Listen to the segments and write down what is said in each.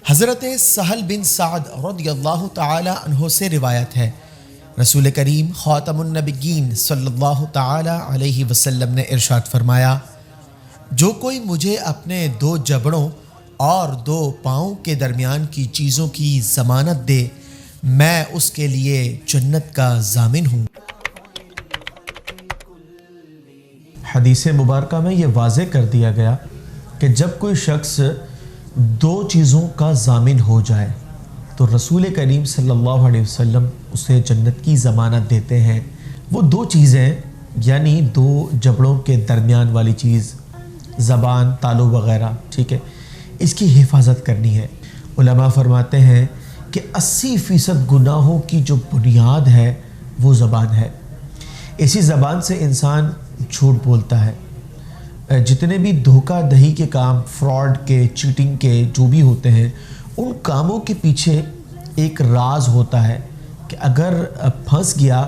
حضرت سہل بن سعد رضی اللہ تعالی عنہ سے روایت ہے، رسول کریم خاتم النبیین صلی اللہ تعالی علیہ وسلم نے ارشاد فرمایا، جو کوئی مجھے اپنے 2 جبڑوں اور 2 پاؤں کے درمیان کی چیزوں کی ضمانت دے، میں اس کے لیے جنت کا ضامن ہوں۔ حدیث مبارکہ میں یہ واضح کر دیا گیا کہ جب کوئی شخص 2 چیزوں کا ضامن ہو جائے تو رسول کریم صلی اللہ علیہ وسلم اسے جنت کی ضمانت دیتے ہیں۔ وہ 2 چیزیں یعنی 2 جبڑوں کے درمیان والی چیز، زبان، تالو وغیرہ، ٹھیک ہے، اس کی حفاظت کرنی ہے۔ علماء فرماتے ہیں کہ 80% گناہوں کی جو بنیاد ہے وہ زبان ہے۔ اسی زبان سے انسان جھوٹ بولتا ہے۔ جتنے بھی دھوکہ دہی کے کام، فراڈ کے، چیٹنگ کے جو بھی ہوتے ہیں، ان کاموں کے پیچھے ایک راز ہوتا ہے کہ اگر پھنس گیا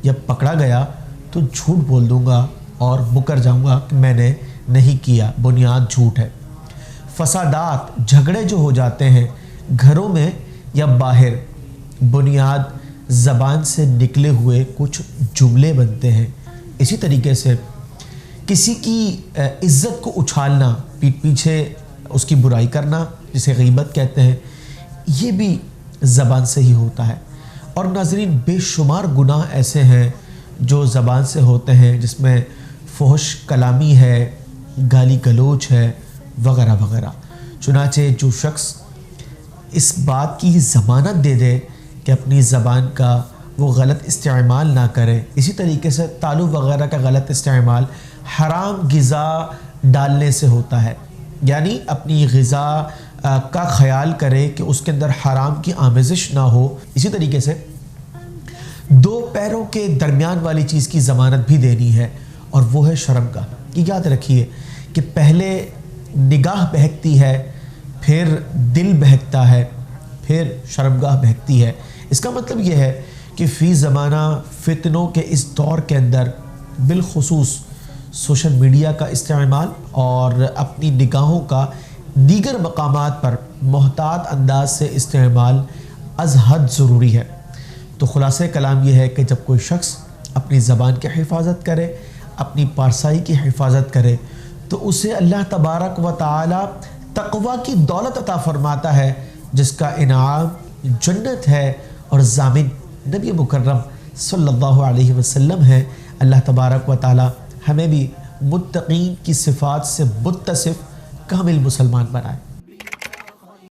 یا پکڑا گیا تو جھوٹ بول دوں گا اور مکر جاؤں گا کہ میں نے نہیں کیا، بنیاد جھوٹ ہے۔ فسادات، جھگڑے جو ہو جاتے ہیں گھروں میں یا باہر، بنیاد زبان سے نکلے ہوئے کچھ جملے بنتے ہیں۔ اسی طریقے سے کسی کی عزت کو اچھالنا، پیٹھ پیچھے اس کی برائی کرنا، جسے غیبت کہتے ہیں، یہ بھی زبان سے ہی ہوتا ہے۔ اور ناظرین، بے شمار گناہ ایسے ہیں جو زبان سے ہوتے ہیں، جس میں فحش کلامی ہے، گالی گلوچ ہے، وغیرہ وغیرہ۔ چنانچہ جو شخص اس بات کی ضمانت دے دے کہ اپنی زبان کا وہ غلط استعمال نہ کرے، اسی طریقے سے تالو وغیرہ کا غلط استعمال حرام غذا ڈالنے سے ہوتا ہے، یعنی اپنی غذا کا خیال کرے کہ اس کے اندر حرام کی آمیزش نہ ہو۔ اسی طریقے سے 2 پیروں کے درمیان والی چیز کی ضمانت بھی دینی ہے، اور وہ ہے شرمگاہ۔ یہ یاد رکھیے کہ پہلے نگاہ بہکتی ہے، پھر دل بہکتا ہے، پھر شرمگاہ بہکتی ہے۔ اس کا مطلب یہ ہے کہ فی زمانہ فتنوں کے اس دور کے اندر بالخصوص سوشل میڈیا کا استعمال اور اپنی نگاہوں کا دیگر مقامات پر محتاط انداز سے استعمال از حد ضروری ہے۔ تو خلاصہ کلام یہ ہے کہ جب کوئی شخص اپنی زبان کی حفاظت کرے، اپنی پارسائی کی حفاظت کرے، تو اسے اللہ تبارک و تعالی تقوی کی دولت عطا فرماتا ہے، جس کا انعام جنت ہے، اور ضامن نبی مکرم صلی اللہ علیہ وسلم ہے۔ اللہ تبارک و تعالی ہمیں بھی متقین کی صفات سے متصف کامل مسلمان بنائے۔